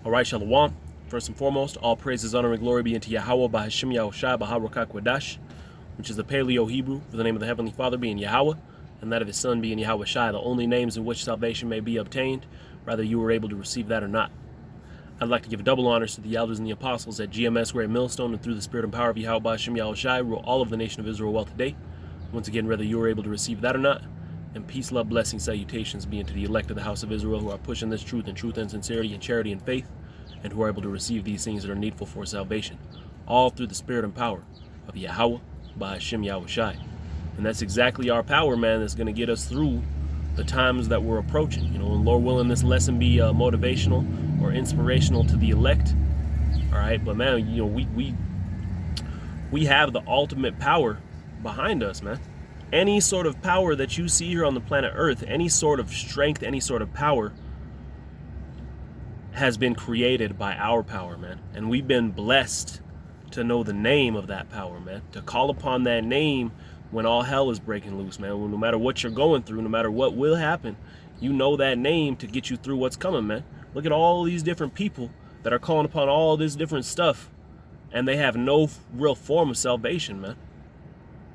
All right, Shalom. First and foremost, all praises, honor, and glory be unto Yahweh, Bahashim Yahushai, Baharakah Kwadash, which is the Paleo Hebrew for the name of the Heavenly Father being Yahweh, and that of his Son being Yahweh Shai, the only names in which salvation may be obtained, whether you were able to receive that or not. I'd like to give double honors to the elders and the apostles at GMS Great Millstone, and through the spirit and power of Yahweh, Bahashim Yahushai, rule all of the nation of Israel well today. Once again, whether you were able to receive that or not. And peace, love, blessings, salutations be unto the elect of the house of Israel who are pushing this truth and sincerity and charity and faith, and who are able to receive these things that are needful for salvation, all through the spirit and power of Yahweh by Hashem Yahushai. And that's exactly our power, man, that's going to get us through the times that we're approaching. You know, and Lord willing, this lesson be motivational or inspirational to the elect. All right, but man, you know, we have the ultimate power behind us, man. Any sort of power that you see here on the planet Earth, any sort of strength, any sort of power has been created by our power, man. And we've been blessed to know the name of that power, man. To call upon that name when all hell is breaking loose, man. No matter what you're going through, no matter what will happen, you know that name to get you through what's coming, man. Look at all these different people that are calling upon all this different stuff, and they have no real form of salvation, man.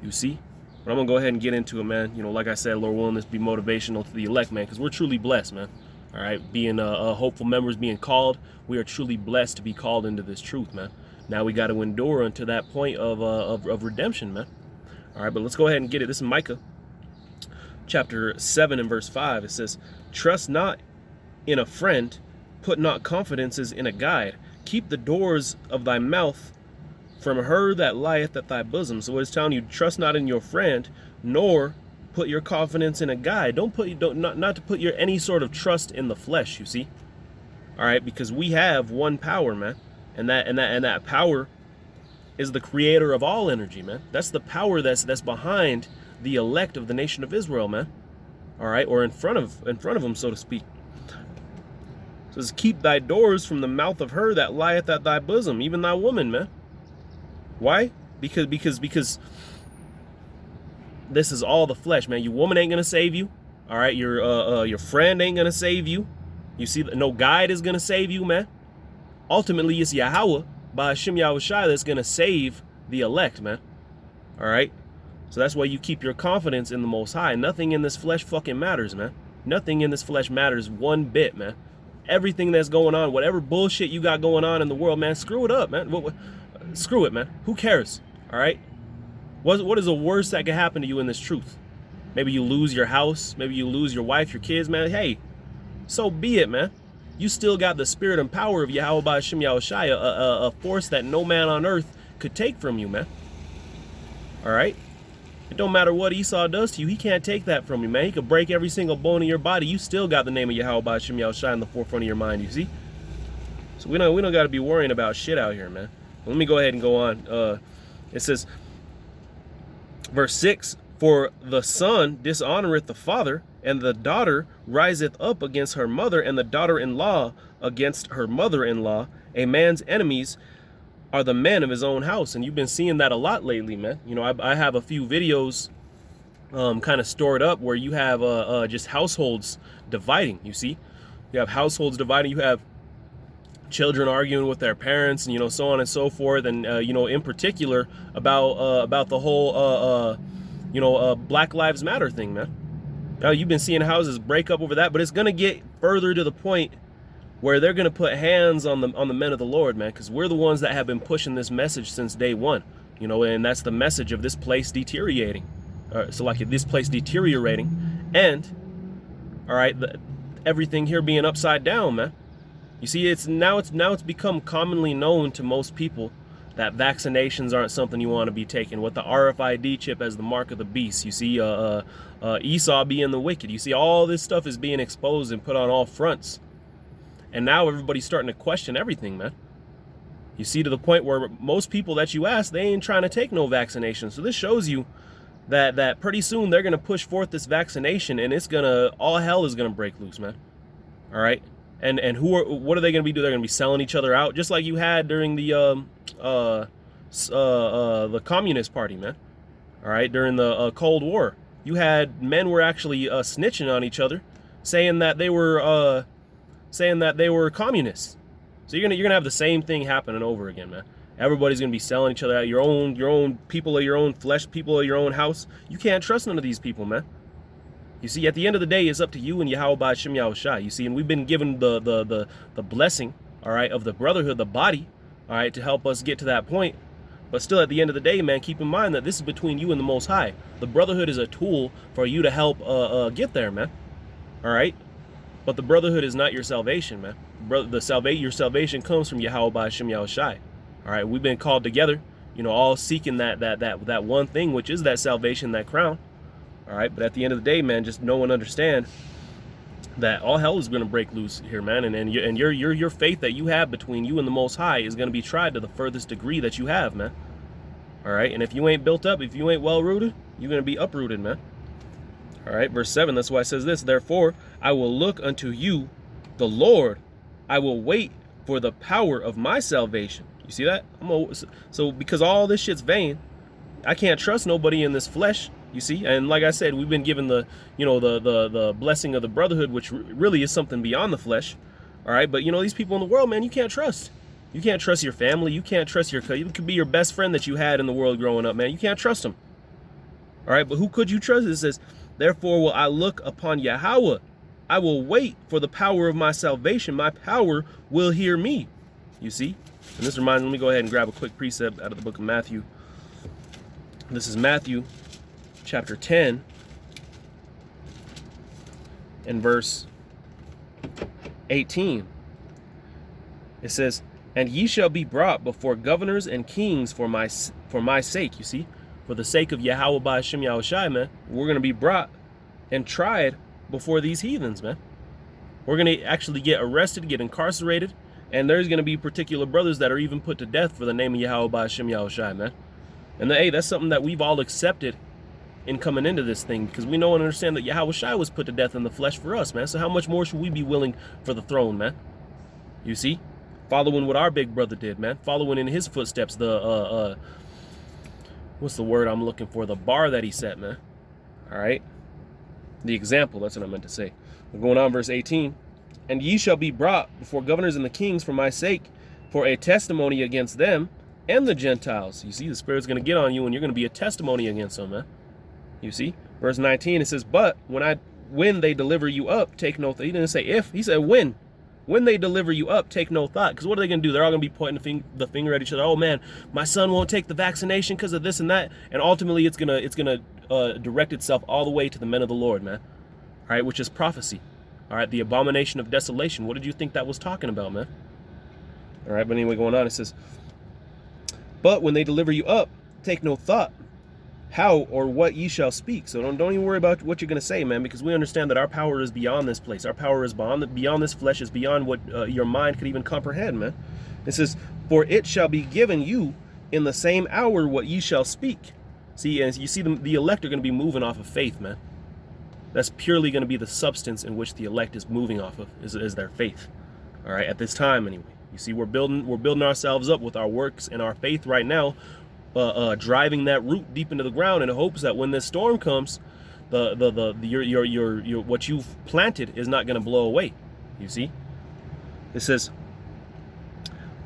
You see? But I'm going to go ahead and get into it, man. You know, like I said, Lord willing, this be motivational to the elect, man, because we're truly blessed, man. All right, being hopeful members, being called, we are truly blessed to be called into this truth, man. Now we got to endure until that point of redemption, man. All right, but let's go ahead and get it. This is Micah chapter 7 and verse 5. It says, "Trust not in a friend, put not confidences in a guide. Keep the doors of thy mouth from her that lieth at thy bosom." So it's telling you, trust not in your friend, nor put your confidence in a guide. Not to put your any sort of trust in the flesh, you see. All right, because we have one power, man. And that power is the creator of all energy, man. That's the power that's behind the elect of the nation of Israel, man. All right, or in front of them, so to speak. It says, "Keep thy doors from the mouth of her that lieth at thy bosom, even thy woman," man. Why? Because this is all the flesh, man. Your woman ain't gonna save you. All right, your friend ain't gonna save you. You see, no guide is gonna save you, man. Ultimately, it's Yahweh by Hashem Yahushai that's gonna save the elect, man. All right, so that's why you keep your confidence in the Most High. Nothing in this flesh fucking matters, man. Nothing in this flesh matters one bit, man. Everything that's going on, whatever bullshit you got going on in the world, man, screw it up, man. Screw it, man. Who cares? All right. What is the worst that could happen to you in this truth? Maybe you lose your house. Maybe you lose your wife, your kids, man. Hey, so be it, man. You still got the spirit and power of Yahweh by Hashem Yahushai, a force that no man on earth could take from you, man. All right? It don't matter what Esau does to you. He can't take that from you, man. He could break every single bone in your body. You still got the name of Yahweh by Hashem Yahushai in the forefront of your mind, you see? So we don't got to be worrying about shit out here, man. Let me go ahead and go on. It says, verse 6, "For the son dishonoreth the father, and the daughter riseth up against her mother, and the daughter-in-law against her mother-in-law. A man's enemies are the men of his own house." And you've been seeing that a lot lately, man. You know, I have a few videos kind of stored up where you have just households dividing, you see? You have households dividing, you have children arguing with their parents, and you know, so on and so forth, and you know, in particular about the whole Black Lives Matter thing, man. Now you've been seeing houses break up over that, but it's gonna get further to the point where they're gonna put hands on the men of the Lord, man, because we're the ones that have been pushing this message since day one, you know, and that's the message of this place deteriorating. So like this place deteriorating, and all right, everything here being upside down, man. You see, it's become commonly known to most people that vaccinations aren't something you want to be taking. With the RFID chip as the mark of the beast, you see, Esau being the wicked. You see, all this stuff is being exposed and put on all fronts, and now everybody's starting to question everything, man. You see, to the point where most people that you ask, they ain't trying to take no vaccination. So this shows you that pretty soon they're gonna push forth this vaccination, and all hell is gonna break loose, man. All right. And what are they going to be doing? They're going to be selling each other out, just like you had during the Communist Party, man. All right, during the Cold War, you had men were actually snitching on each other, saying that they were communists. So you're gonna have the same thing happening over again, man. Everybody's gonna be selling each other out. Your own people of your own flesh, people of your own house. You can't trust none of these people, man. You see, at the end of the day, it's up to you and Yahweh Ba'ashem Yahushua. You see, and we've been given the blessing, all right, of the brotherhood, the body, all right, to help us get to that point. But still, at the end of the day, man, keep in mind that this is between you and the Most High. The brotherhood is a tool for you to help get there, man. All right, but the brotherhood is not your salvation, man. Your salvation comes from Yahweh Ba'ashem Yahushua. All right, we've been called together, you know, all seeking that one thing, which is that salvation, that crown. All right, but at the end of the day, man, just know and understand that all hell is going to break loose here, man, and your faith that you have between you and the Most High is going to be tried to the furthest degree that you have, man. All right, and if you ain't built up, if you ain't well rooted, you're going to be uprooted, man. All right, verse 7. That's why it says this: therefore, I will look unto you, the Lord. I will wait for the power of my salvation. You see that? So because all this shit's vain, I can't trust nobody in this flesh. You see, and like I said, we've been given the, you know, the blessing of the brotherhood, which really is something beyond the flesh. All right, but you know, these people in the world, man, you can't trust. You can't trust your family. You can't trust it could be your best friend that you had in the world growing up, man. You can't trust them. All right, but who could you trust? It says, therefore will I look upon Yahweh. I will wait for the power of my salvation. My power will hear me. You see, and this reminds me, let me go ahead and grab a quick precept out of the book of Matthew. This is Matthew chapter 10 and verse 18. It says, and ye shall be brought before governors and kings for my sake. You see, for the sake of Yahweh Ba'ashem Yahushua, man, we're going to be brought and tried before these heathens, man. We're going to actually get arrested, get incarcerated, and there's going to be particular brothers that are even put to death for the name of Yahweh Ba'ashem Yahushua, man. And hey, that's something that we've all accepted in coming into this thing, because we know and understand that Yahweh Shai was put to death in the flesh for us, man. So how much more should we be willing for the throne, man? You see, following what our big brother did, man, following in his footsteps, the what's the word I'm looking for, the bar that he set, man. All right, the example, that's what I meant to say. We're going on, verse 18. And ye shall be brought before governors and the kings for my sake, for a testimony against them and the Gentiles. You see, the Spirit's going to get on you and you're going to be a testimony against them, man. You see, verse 19, it says, but when they deliver you up, take no thought. He didn't say if, he said when. When they deliver you up, take no thought. Because what are they going to do? They're all going to be pointing the finger at each other. Oh man, my son won't take the vaccination because of this and that. And ultimately, it's gonna direct itself all the way to the men of the Lord, man. All right, which is prophecy. All right, the abomination of desolation. What did you think that was talking about, man? All right, but anyway, going on, it says, but when they deliver you up, take no thought how or what ye shall speak. So don't even worry about what you're going to say, man, because we understand that our power is beyond this place. Our power is beyond this flesh, is beyond what your mind could even comprehend, man. It says, for it shall be given you in the same hour what ye shall speak. See, and you see the elect are going to be moving off of faith, man. That's purely going to be the substance in which the elect is moving off of, is their faith. All right, at this time anyway. You see, we're building ourselves up with our works and our faith right now, driving that root deep into the ground in hopes that when this storm comes, your what you've planted is not going to blow away. You see, it says,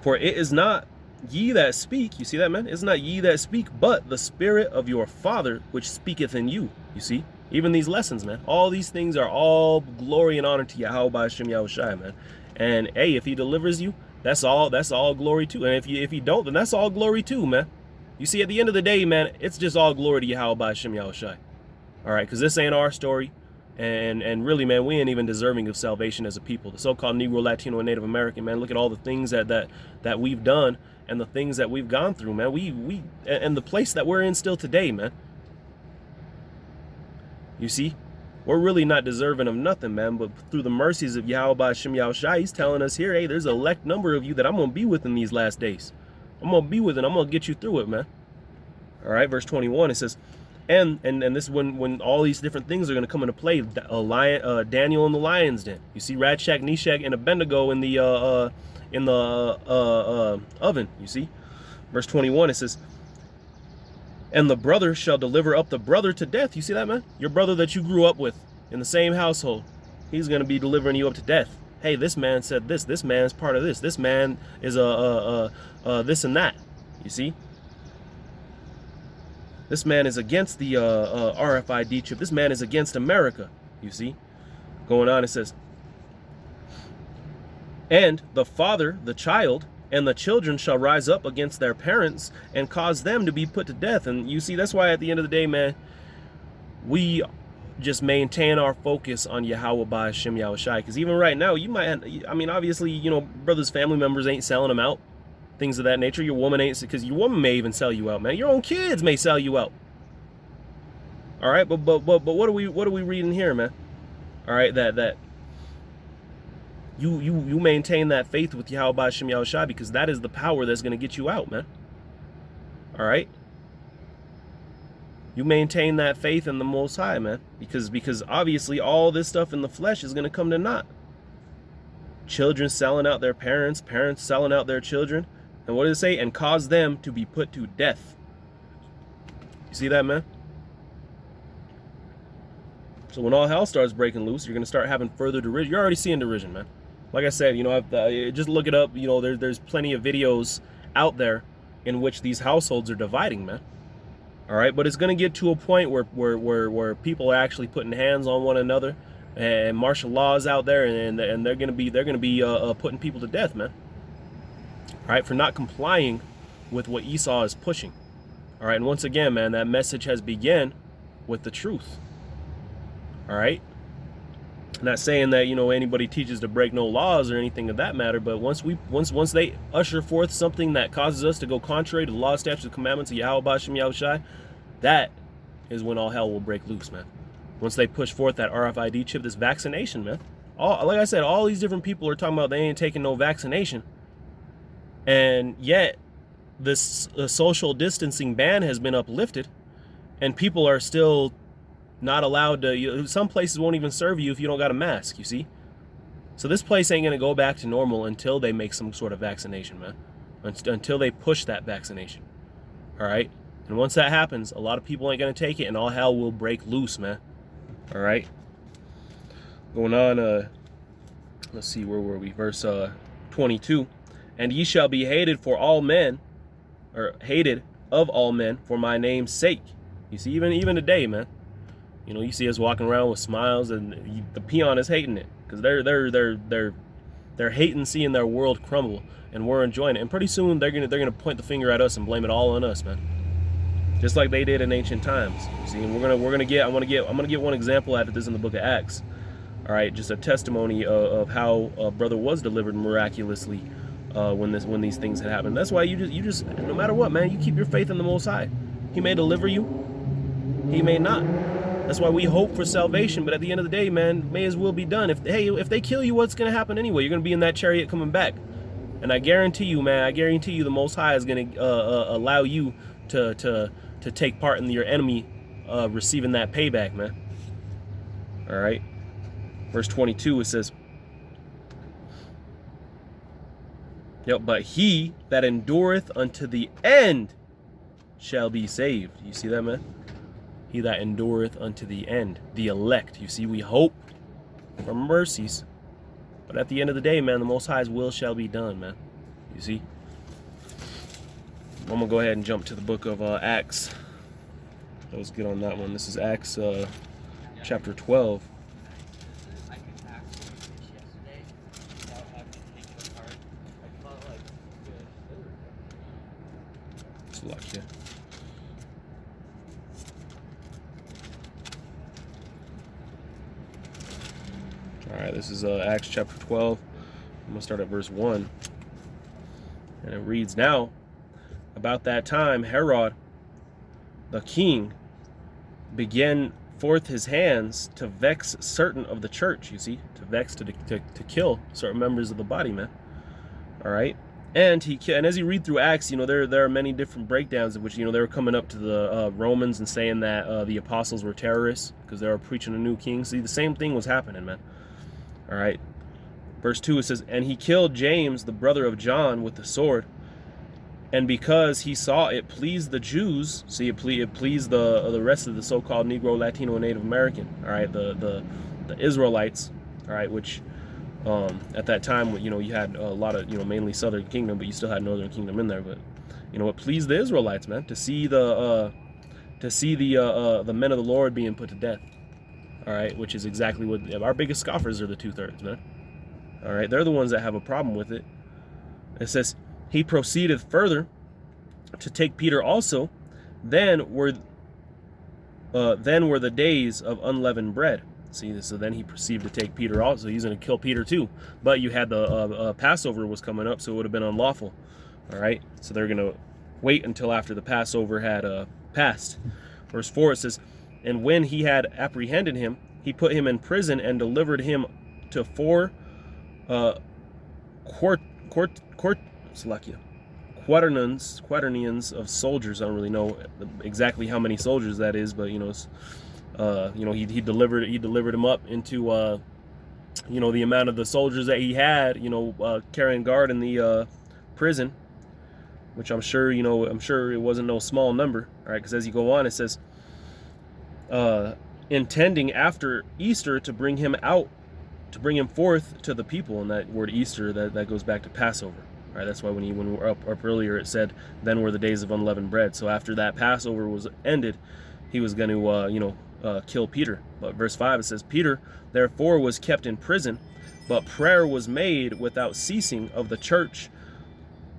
for it is not ye that speak. You see that, man? It's not ye that speak, but the Spirit of your Father which speaketh in you. You see, even these lessons, man, all these things are all glory and honor to Yahweh Ba'ashem Yahushua, man. And hey, if he delivers you, that's all glory too. And if he don't, then that's all glory too, man. You see, at the end of the day, man, it's just all glory to Yahweh Ba'ashem Yahushua. All right, because this ain't our story. And really, man, we ain't even deserving of salvation as a people. The so-called Negro, Latino, and Native American, man, look at all the things that we've done and the things that we've gone through, man. We and the place that we're in still today, man. You see, we're really not deserving of nothing, man. But through the mercies of Yahweh Ba'ashem Yahushua, he's telling us here, hey, there's an elect number of you that I'm going to be with in these last days. I'm going to be with it. I'm going to get you through it, man. All right, verse 21, it says, and this is when all these different things are going to come into play. Daniel in the lion's den. You see Radshak, Meshach, and Abednego in the oven. You see, verse 21, it says, and the brother shall deliver up the brother to death. You see that, man? Your brother that you grew up with in the same household, he's going to be delivering you up to death. hey, this man said this man is part of this man is this and that. You see, this man is against the RFID chip. This man is against America. You see, going on, it says, and the father, the child, and the children shall rise up against their parents and cause them to be put to death. And you see, that's why at the end of the day, man, we just maintain our focus on Yahweh by Hashem Yahushai. Because even right now, you might, I mean, obviously, you know, brothers, family members ain't selling them out. Things of that nature. Your woman ain't, because your woman may even sell you out, man. Your own kids may sell you out. All right, but what are we reading here, man? All right, that you maintain that faith with Yahweh by Hashem Yahushai, because that is the power that's going to get you out, man. All right? You maintain that faith in the Most High, man, because obviously all this stuff in the flesh is going to come to naught. Children selling out their parents, parents selling out their children, and what does it say? And cause them to be put to death. You see that, man? So when all hell starts breaking loose, you're going to start having further derision. You're already seeing derision, man. Like I said, you know, just look it up. You know, there's plenty of videos out there in which these households are dividing, man. All right, but it's going to get to a point where people are actually putting hands on one another, and martial law is out there, and they're going to be putting people to death, man. All right, for not complying with what Esau is pushing. All right, and once again, man, that message has begun with the truth. All right. I'm not saying that, you know, anybody teaches to break no laws or anything of that matter, but once they usher forth something that causes us to go contrary to the law, statutes, and commandments of Yahweh B'Shem Yahushai, that is when all hell will break loose, man. Once they push forth that RFID chip, this vaccination, man. Like I said, all these different people are talking about they ain't taking no vaccination, and yet this social distancing ban has been uplifted, and people are still not allowed to, some places won't even serve you if you don't got a mask, you see? So this place ain't going to go back to normal until they make some sort of vaccination, man. Until they push that vaccination. All right? And once that happens, a lot of people ain't going to take it, and all hell will break loose, man. All right? Going on, let's see, where were we? Verse 22. And ye shall be hated for all men, or hated of all men for my name's sake. You see, even today, man. You know, you see us walking around with smiles, and the peon is hating it, because they're hating seeing their world crumble, and we're enjoying it. And pretty soon they're gonna point the finger at us and blame it all on us, man. Just like they did in ancient times. You see, and I'm gonna get one example out of this in the book of Acts. All right, just a testimony of how a brother was delivered miraculously when these things had happened. That's why you just no matter what, man, you keep your faith in the Most High. He may deliver you, he may not. That's why we hope for salvation, but at the end of the day, man, may his will be done. If they kill you, what's going to happen anyway? You're going to be in that chariot coming back. And I guarantee you, man, the Most High is going to allow you to take part in your enemy receiving that payback, man. All right. Verse 22, it says, yep, but he that endureth unto the end shall be saved. You see that, man? He that endureth unto the end, the elect. You see, we hope for mercies, but at the end of the day, man, the Most High's will shall be done, man. You see? I'm gonna go ahead and jump to the book of Acts. Let's get on that one. This is Acts chapter 12. It's locked, yeah. All right, this is Acts chapter 12. I'm going to start at verse 1. And it reads, now, about that time, Herod, the king, began forth his hands to vex certain of the church, you see, to vex, to kill certain members of the body, man. All right. And as you read through Acts, you know, there are many different breakdowns in which, you know, they were coming up to the Romans and saying that the apostles were terrorists because they were preaching a new king. See, the same thing was happening, man. All right. Verse 2, it says, and he killed James, the brother of John, with the sword. And because he saw it pleased the Jews, see, it pleased the rest of the so-called Negro, Latino, and Native American, all right, the Israelites, all right, which At that time, you know, you had a lot of, you know, mainly Southern Kingdom, but you still had Northern Kingdom in there. But you know, it pleased the Israelites, man, to see the men of the Lord being put to death. All right, which is exactly what our biggest scoffers are, the 2/3, man. All right, they're the ones that have a problem with it. It says he proceeded further to take Peter also. Then were the days of unleavened bread. See, so then he proceeded to take Peter also. He's going to kill Peter too. But you had the Passover was coming up, so it would have been unlawful. All right, so they're going to wait until after the Passover had passed. Verse 4, it says, and when he had apprehended him, he put him in prison and delivered him to 4 quaternions of soldiers. I don't really know exactly how many soldiers that is, but you know, he delivered him up into you know, the amount of the soldiers that he had, you know, carrying guard in the prison, which I'm sure it wasn't no small number. All right, because as you go on, it says, intending after Easter to bring him forth to the people. And that word Easter, that goes back to Passover. All right, that's why when we were up earlier, it said, then were the days of unleavened bread. So after that Passover was ended, he was going to, kill Peter. But verse 5, it says, Peter therefore was kept in prison, but prayer was made without ceasing of the church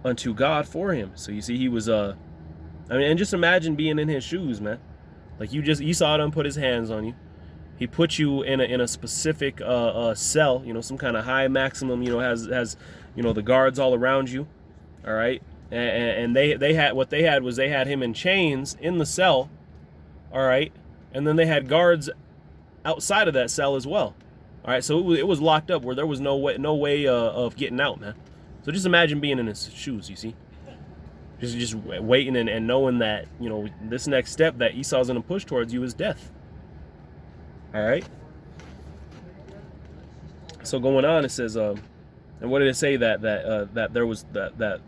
unto God for him. So you see, he was, and just imagine being in his shoes, man. Like you saw him put his hands on you. He put you in a specific cell, you know, some kind of high maximum, you know, has you know, the guards all around you. All right, and they had him in chains in the cell. All right, and then they had guards outside of that cell as well. All right, so it was locked up where there was no way of getting out, man. So just imagine being in his shoes. You see, just waiting and knowing that, you know, this next step that Esau's gonna push towards you is death. All right. So going on, it says, and what did it say that there was that?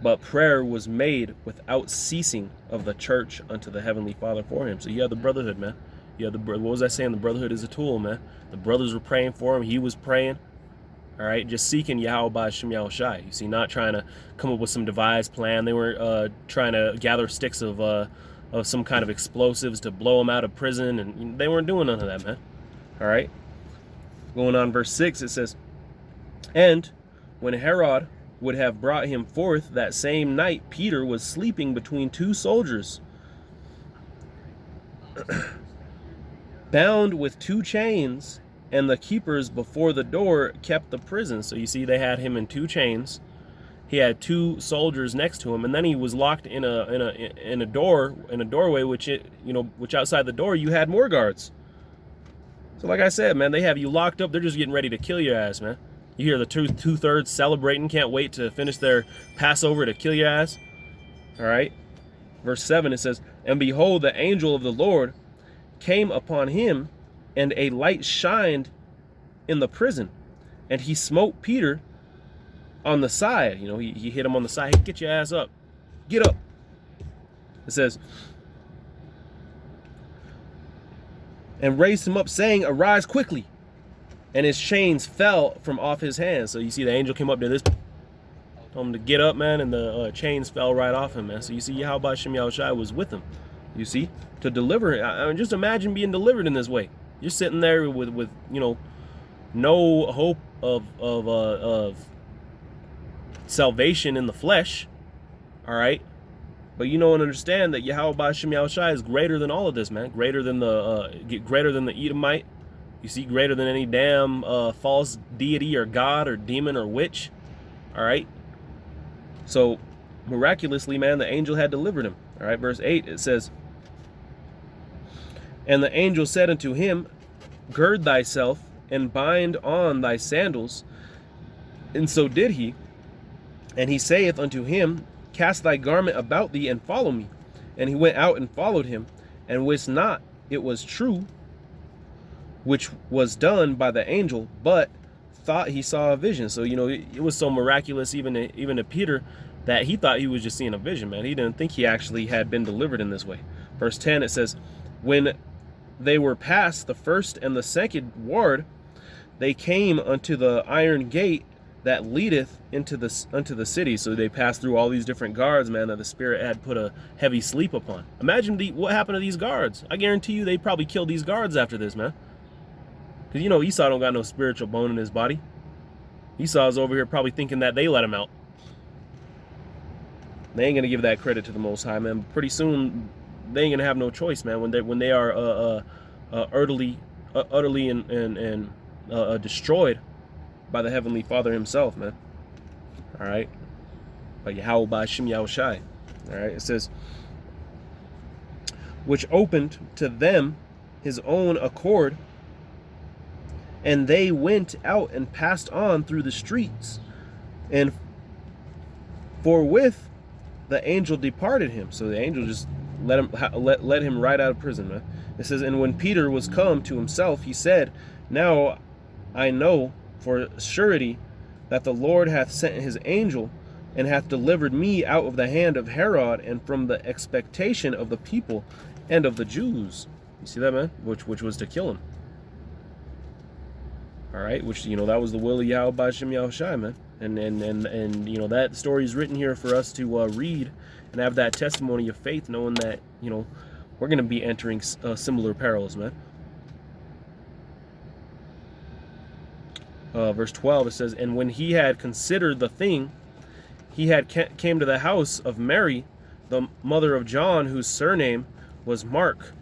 But prayer was made without ceasing of the church unto the Heavenly Father for him. So you have the brotherhood, man. You have what was I saying? The brotherhood is a tool, man. The brothers were praying for him. He was praying. All right, just seeking Yahweh by Shem Yahushai. You see, not trying to come up with some devised plan. They weren't trying to gather sticks of some kind of explosives to blow him out of prison, and they weren't doing none of that, man. All right. Going on, verse 6, it says, and when Herod would have brought him forth that same night, Peter was sleeping between 2 soldiers, bound with 2 chains, and the keepers before the door kept the prison. So you see, they had him in 2 chains. He had 2 soldiers next to him, and then he was locked in a doorway, which outside the door you had more guards. So like I said, man, they have you locked up. They're just getting ready to kill your ass, man. You hear the 2/3 celebrating, can't wait to finish their Passover to kill your ass. All right. Verse 7, it says, and behold, the angel of the Lord came upon him, and a light shined in the prison, and he smote Peter on the side. You know, he hit him on the side. Hey, get your ass up. Get up. It says, and raised him up, saying, arise quickly. And his chains fell from off his hands. So you see, the angel came up to this, told him to get up, man, and the chains fell right off him, man. So you see, Yahweh Shem Yahushai was with him. You see, to deliver him. I mean, just imagine being delivered in this way. You're sitting there with you know, no hope of salvation in the flesh. All right, but you know and understand that Yahweh Shem Yahushai is greater than all of this, man. Greater than the Edomite. You see, greater than any damn false deity or god or demon or witch. All right. So miraculously, man, the angel had delivered him. All right, verse 8, it says, and the angel said unto him, gird thyself and bind on thy sandals. And so did he. And he saith unto him, cast thy garment about thee and follow me. And he went out and followed him, and wist not it was true, which was done by the angel, but thought he saw a vision. So, you know, it was so miraculous even to Peter that he thought he was just seeing a vision, man. He didn't think he actually had been delivered in this way. Verse 10, it says, when they were past the first and the second ward, they came unto the iron gate that leadeth unto the city. So they passed through all these different guards, man, that the Spirit had put a heavy sleep upon. Imagine what happened to these guards. I guarantee you they probably killed these guards after this, man. Because you know Esau don't got no spiritual bone in his body. Esau's over here probably thinking that they let him out. They ain't gonna give that credit to the Most High, man. Pretty soon they ain't gonna have no choice, man. When they are utterly and destroyed by the Heavenly Father Himself, man. All right, by Yahweh, by Shem Yahushai. All right, it says, which opened to them His own accord, and they went out and passed on through the streets, and forthwith the angel departed him. So the angel just let him right out of prison, man. It says, and when Peter was come to himself, he said, now I know for surety that the Lord hath sent his angel, and hath delivered me out of the hand of Herod, and from the expectation of the people and of the Jews. You see that, man? Which was to kill him. All right, which, you know, that was the will of Yahweh by Shem Yahushai, man. And you know, that story is written here for us to read and have that testimony of faith, knowing that, you know, we're going to be entering similar perils, man. Verse 12, it says, and when he had considered the thing, he had came to the house of Mary, the mother of John, whose surname was Mark,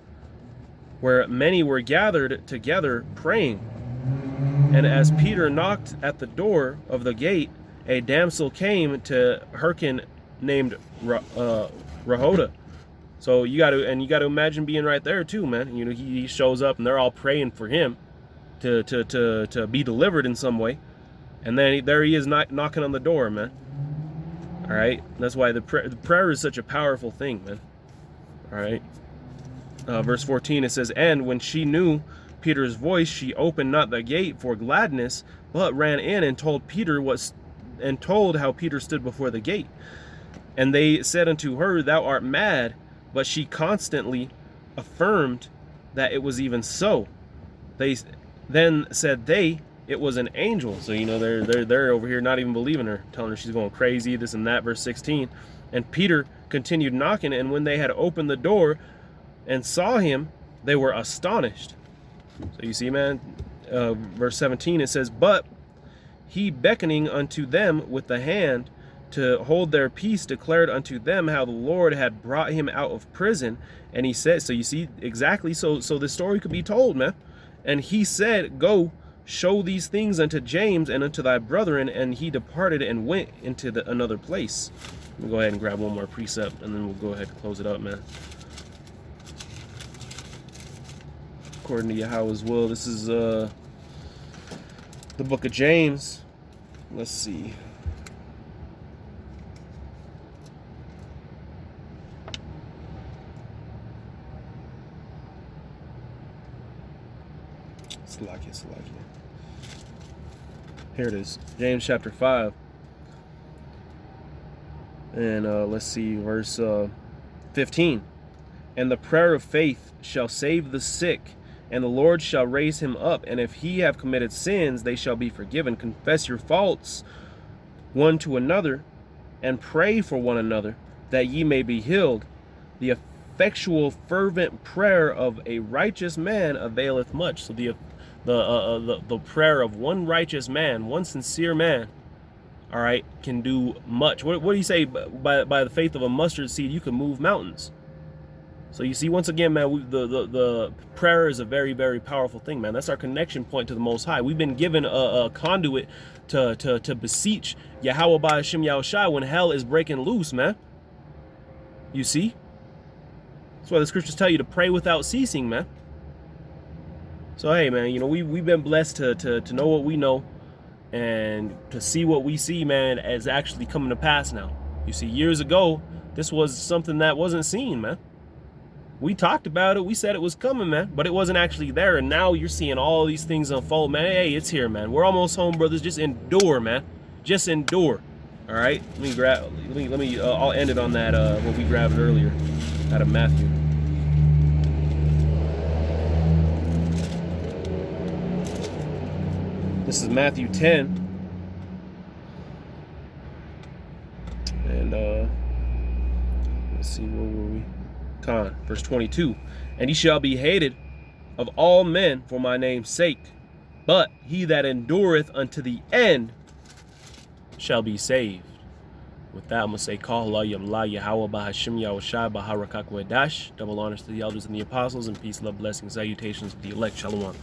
where many were gathered together praying. And as Peter knocked at the door of the gate, a damsel came to hearken named Rhoda. So you got to imagine being right there too, man. You know, he shows up and they're all praying for him to be delivered in some way, and then there he is knocking on the door, man. All right, that's why the prayer is such a powerful thing, man. All right, verse 14, it says, and when she knew Peter's voice, she opened not the gate for gladness, but ran in and told how Peter stood before the gate. And they said unto her, thou art mad. But she constantly affirmed that it was even so. Then said they, it was an angel. So, you know, they're over here not even believing her, telling her she's going crazy, this and that. Verse 16. And Peter continued knocking, and when they had opened the door and saw him, they were astonished. So you see, man, verse 17, it says, but he, beckoning unto them with the hand to hold their peace, declared unto them how the Lord had brought him out of prison. And he said, so you see, exactly, so the story could be told, man. And he said, go, show these things unto James and unto thy brethren. And he departed and went into another place. We'll go ahead and grab one more precept, and then we'll go ahead and close it up, man. According to Yahweh's will, this is the book of James. Let's see. Salakia. Here it is, James chapter 5. And let's see, verse 15. And the prayer of faith shall save the sick, and the Lord shall raise him up. And if he have committed sins, they shall be forgiven. Confess your faults one to another, and pray for one another, that ye may be healed. The effectual fervent prayer of a righteous man availeth much. So the prayer of one righteous man, one sincere man, all right, can do much. What do you say? By the faith of a mustard seed, you can move mountains. So you see, once again, man, the prayer is a very, very powerful thing, man. That's our connection point to the Most High. We've been given a conduit to beseech Yahweh by Hashem Yahushai when hell is breaking loose, man. You see? That's why the scriptures tell you to pray without ceasing, man. So, hey, man, you know, we've been blessed to know what we know and to see what we see, man, as actually coming to pass now. You see, years ago, this was something that wasn't seen, man. We talked about it. We said it was coming, man, but it wasn't actually there. And now you're seeing all these things unfold, man. Hey, it's here, man. We're almost home, brothers. Just endure, man. Just endure. All right. I'll end it on that, what we grabbed earlier out of Matthew. This is Matthew 10. And let's see, where were we? Verse 22. And he shall be hated of all men for my name's sake, but he that endureth unto the end shall be saved. With that, I'm going to say, Call Allah Yamla Yahweh Bahashim Yahushai Baharakak Wedash. Double honors to the elders and the apostles, and peace, love, blessings, salutations of the elect. Shalom.